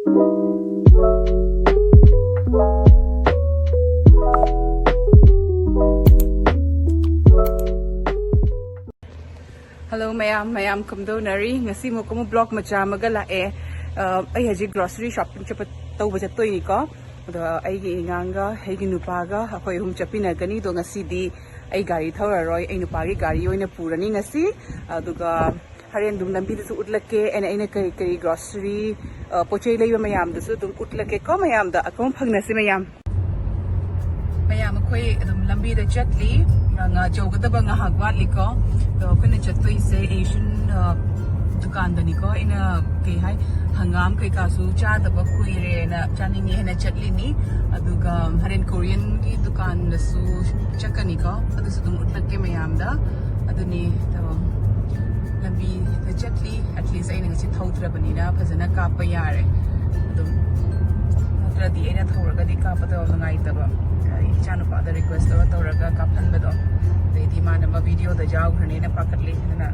Hello Mayam kamdonari ngasi mo ko blog macha magala ai haji grocery shopping chapa tawba chatoi ni ko do ai gi nganga ai gi nupaga akoi hum chapina gani do ngasi di ai gari thawraroi ai nupa gi gari oina purani ngasi aduga haren dum lambi du utlake aina kai grocery pochei leiba mayam du dum utlake ko mayam da akom phangnasi mayam akoi dum lambi da chatli nga jogadaba nga hagwat liko do kana chatoi se Asian dukan da niko ina ke hai hangam kai ka su cha da ba kuire na chani ni hena chatli ni aduga haren Korean ki dukan da su chakani ko adu su dum utlakke mayam da aduni to lambi da chatli at least ai nga si thautra bani na phazana ka pa yare adum natra di ina thauraga di ka pa do ngai ta ba chanu pa da request to raga ka phan ba do de di ma na video da jaw hrane na pakat le na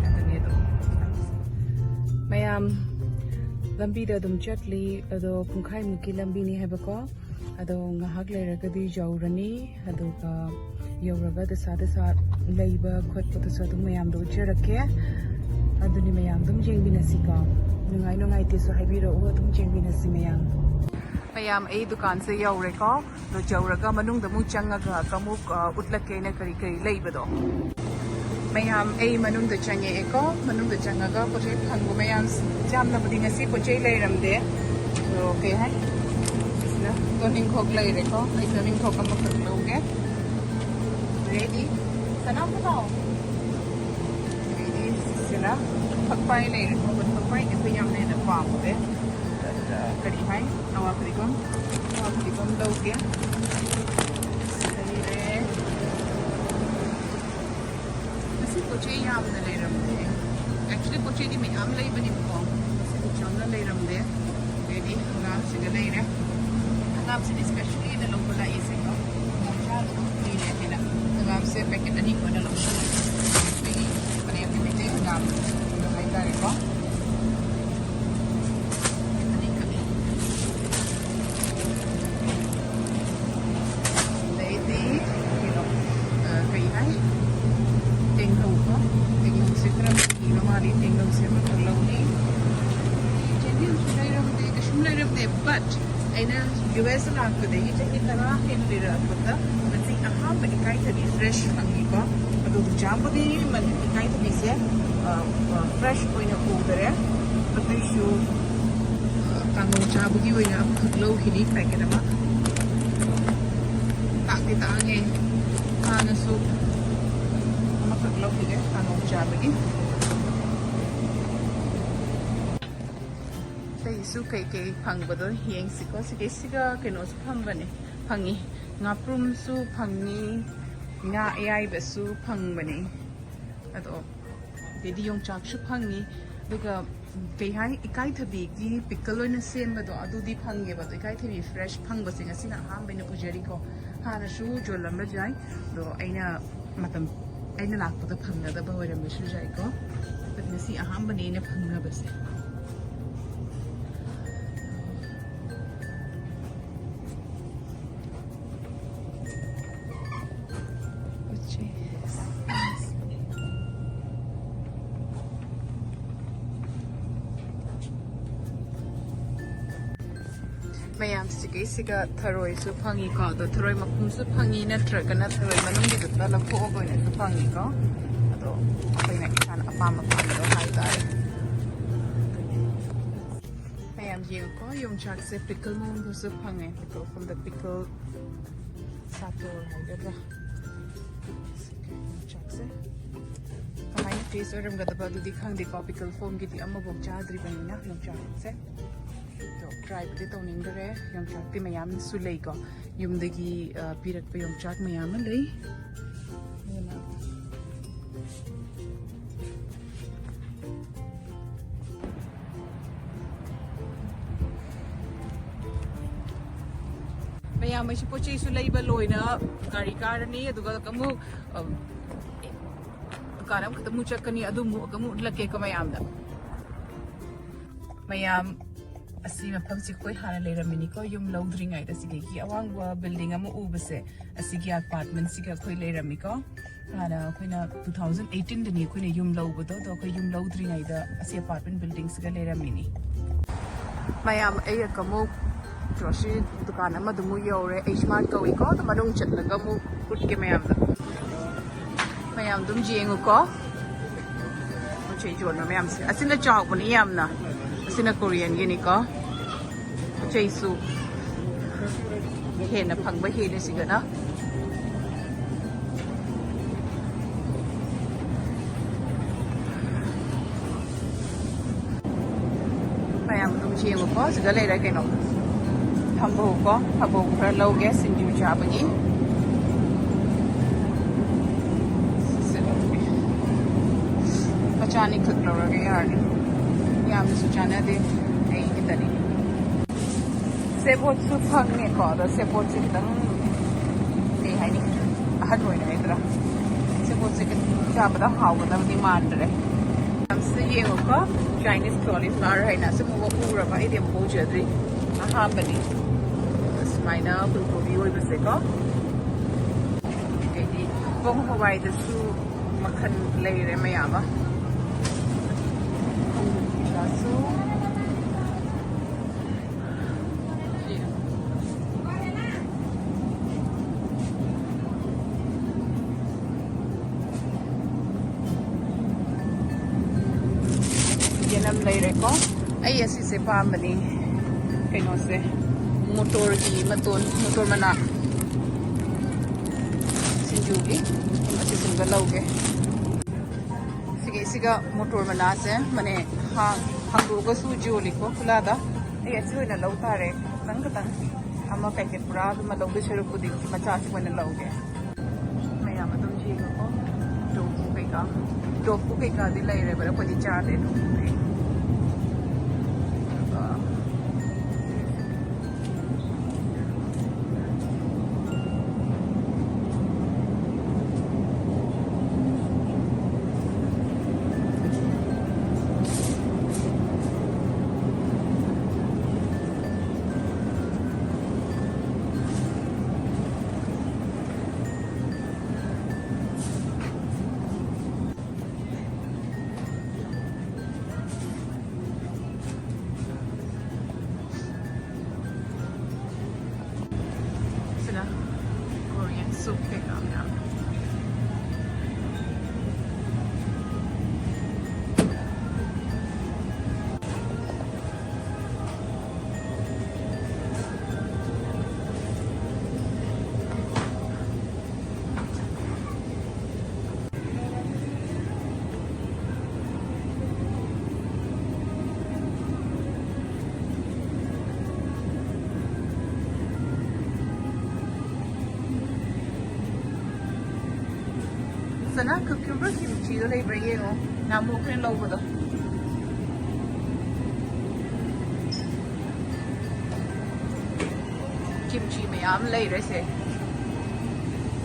aduni do mayam lambi da dum chatli ado pungkhai muki lambi ni haba ko ado ngahak le raga di jaw rani ado ka yoraga da sa leiba khot pa to so dum mayam do cherake aduni mayam dum yengminasi ko nungai te so habi ro dum yengminasi mayam ai dukan se yaure ko do jawraga manung da mu changaga kamuk utlake na kari leiba do mayam ai manung da change ko manung da changaga poche phangu mayam jam na budi ngasi poche leiramde so ke hai na toning khok leire ko ai toning khok am khak loge ready kana ko ready sila phakpai leire ko phakpai ke yam ne na pa mo de kari hai awa krigom dau ke sari re nasi poche yam na le ram de actually poche di me am lai bani ko nasi cham na le ram de ready ngam se le re ngam se especially in the local is ko cha ni le na ngam se packet ani ko na lo ni pane apne te ngam ngai ta re ko but aina US lang ko dai ita itara henlira kutta mati aham ikai thadi fresh hangi ko adu jambu di man ikai thadi se fresh oina udare but shu kanu jabu gi oina khlo hini packet ama tak ti ta nge ana su ama khlo hige kanu jabu gi su kai phang ba do hieng sika keno su phang bane phangi nga prum su phangni nga ai ba su phang bane ado dedi yong chak su phangni duga kai hai ikai thabi gi pickle na sem ba do adu di phange ba do ikai thabi fresh phang ba singa sina ham bane ujeri ko hana su jolam ba jai do aina matam aina lak pa da phang da ba horam su jai ko but nasi aham bane na phang na ba se mayam siga tharoi su phangi ko do tharoi makhum su phangi na tragana tharoi manung gi dutta la pho go ne su phangi ko ado apai na isan apam apam do hai dai mayam ji ko yum chak se pickle mon do su phangi pickle from the pickle sato hai da chak se kamai taste oram ga da ba du dikhang de ko pickle form gi di amma bok cha dri bani na yum chak se try pati to ningre yung chak ti mayam sulay ko yung dagi pirak pa yung chak mayam lay mayam may sipoche sulay baloy na gari karani aduga kamu karam katamu chak kani adu mu kamu lake ko mayam da mayam asi mafam si koi hana leiramini ko yum lawdring ai da sige ki awangwa building ama ubase asi gi apartment siga koi leirami ko hana koina 2018 dani koina yum lawbodo do ko yum lawdring ai da asi apartment building siga leiramini mayam ay kamo grocery dukan ama dumu yore smart ko ko to madung chatlaga mu put ke mayam dum jengu ko chei jon mayam se asina chawk bani yamna asina Korean gini ko chei su hena phangba hena sigana mayam dum jengu ko siga leira kaino thambo ko thabo khara loge sinju chabani Chani cook lower yarn. Yam is Chana de Italy. Sebot to hung a call, Sebot in the Hini. I had no idea. Sebot job at the house of the mandre. I'm seeing a Chinese cauliflower and a some over by the Pojadri. A harmony. This minor will review the sicker. Bong Hawaii the Su Makan Lay Mayama. Yanam later ko ay asi se pamani kaino se motor ki motor mana sinjugi asi singa lauge siga motor mana se mane hangu ko su joli ko kulada ay asi na lau tare tang ama packet pura ma lau be shuru kudi ma cha chu na lauge maya ma dum ji ko tofu kai ka di lai re bara ko di cha le Korean soup pick up now. Sana cucumber kimchi do leiba yengo na mo kren lobo do kimchi mayam leire se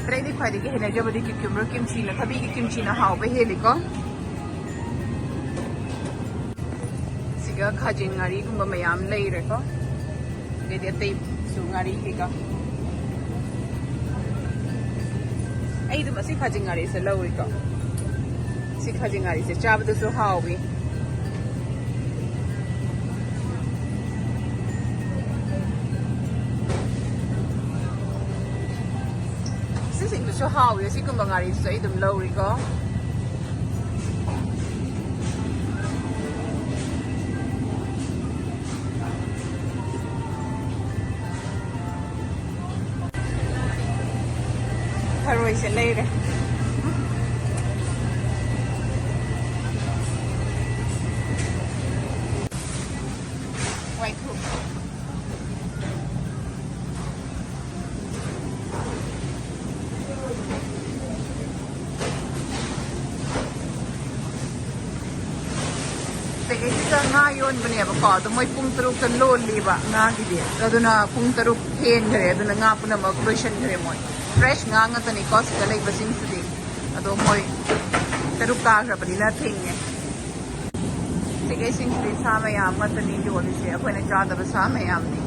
ready khwadi ke hena jabadi cucumber kimchi na thabi ki kimchi na haw be heli ko siga khajin ngari gumba mayam leire ko de de tei su ngari ke ka ay do masi khajingari se lawi ko si khajingari se chabdu so hawi si sing so hawi si kumbangari so idum lawi ko Haroi se leire white hook Sige sika nga yon bani ba ko to moy pung taruk kan lo liba nga gidi aduna pung taruk hen gare aduna nga puna mag lotion gare moy fresh nga nga tani ko sika lai basing sidi ado moy taruk ka ra bani na thing Sige singli sa Mayam matani yoli siya ako nagkada ba sa Mayam ni.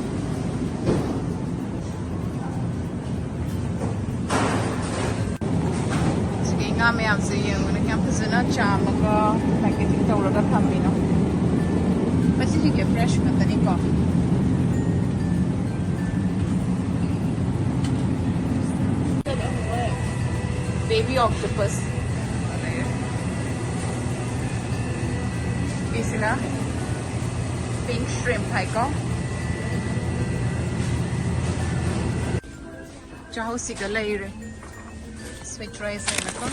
Sige nga Mayam sa iyo nagkam pasana cha maga packaging tawraga thammi no. Basi sige fresh matani ko. Baby octopus. Sila pink shrimp hai ko chaho siga lai re sweet rice hai na ko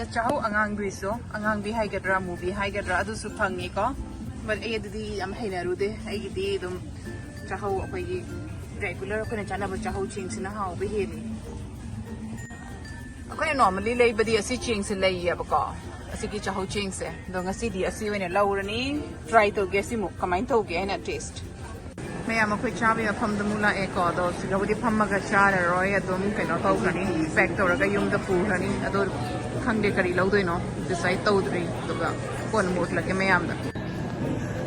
chaho angang bi so angang bi hai gadra movie hai gadra adu su phangi ko but ai di am haina ru de ai gi di dum chaho apai gi regular ko na chana ba chaho ching sina ha ba he ni akai normally lei ba di asi ching se lei ya ba ko asi ki chaho ching se do ngasi di asi we ne laurani try to ge si mu kamai to ge na taste Mayam akai cha ba pham da mula e ko do si ga di pham ma ga cha ra roi adum kai no to ka ni pack to ra ga yum da pu ra ni ado khang de kari lau doi no decide to dri do ga kon mot la ke Mayam da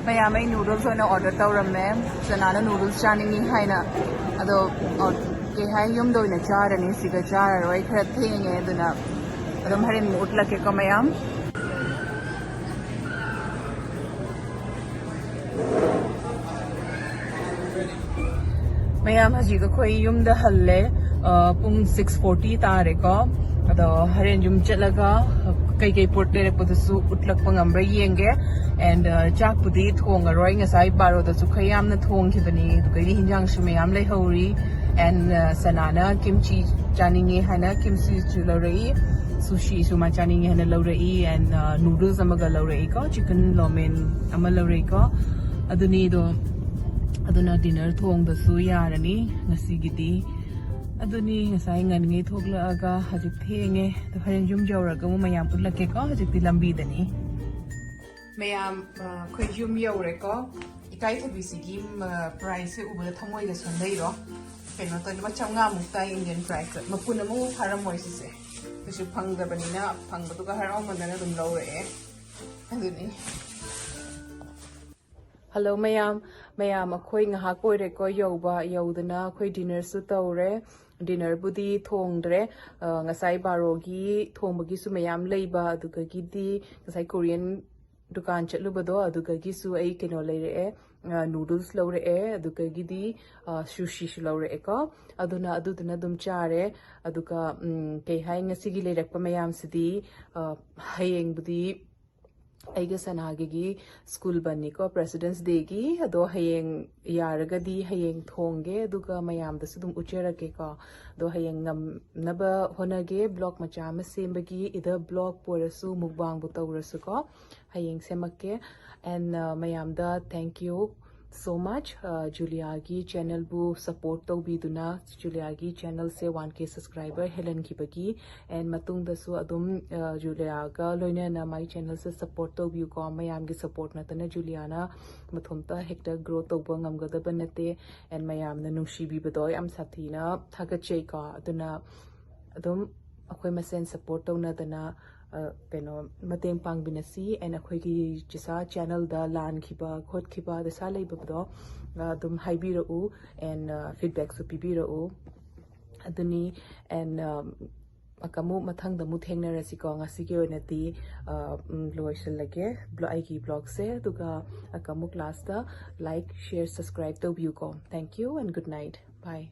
Mayam ay noodles na order tawramme sanana noodles chaningi haina ado ke hai yum doi na charani siga chara roi khara thenge duna adum harin mutla ke ko Mayam Mayam haji ko khoi yum da halle pung 6:40 tare ko ado harin yum chalaga kai porte re podusu utlak pangamra yenge and chak pudi thong aroi ngasai baro da su khayam na thong khibani dukai hinjang su Mayam lai hori and sanana kimchi chaningi hana kimchi chu laurai sushi su ma chaningi hana laurai and noodles amaga laurai ko chicken lomen ama laurai ko aduni do aduna dinner thong da su yarani ngasi gidi aduni ngasai ngan ngai thokla aga hajik thenge to harin jum jawraga mo Mayam pullake ko hajik ti lambi dani Mayam khoi jum yawre ko ikai thabi sigi price uba thamoi ga sondai ro keno to ma chamnga mukta Indian price mapuna mo haramoi se su phang da banina phang ba to ga haram mandana dum lawre aduni Hello Mayam akhoi ngaha koire ko yoba yodana akhoi dinner su tawre dinner budi thongdre ngasai barogi thongbagi su Mayam leiba aduga gidi ngasai Korean dukan chatluba aduga gi su ai keno leire noodles laure aduga gidi sushi su laure ko aduna dum chare aduga ke hai ngasi gi leirak pa Mayam sidi hayeng budi aiga sanage gi school banni ko presidents day gi ado hayeng yaraga di hayeng thongge aduga Mayam da sudum uchera ke ko do hayeng ngam naba honage blog macha ma sembagi ida blog porasu mukbang bu tawrasu ko hayeng semakke and Mayam da thank you so much Julia gi channel bu support to biduna Julia gi channel se 1k subscriber helen ki bagi and matung da su adum Julia ga loina na my channel se support to bi ko Mayam gi support na tana Juliana mathum ta hector grow to ba ngam ga da banate and Mayam na nungshi bi badoi am sathina thaga chei ka aduna adum akhoi masen support to na dana keno mateng pangbinasi and akhoi gi jisa channel da lan khiba khot khiba da sa leiba do dum haibira u and feedback su pibira u aduni and akamu mathang da mu thengnarasi ko ngasi gi onati loisalage ai gi blog se duga akamu class da like share subscribe to view ko thank you and good night bye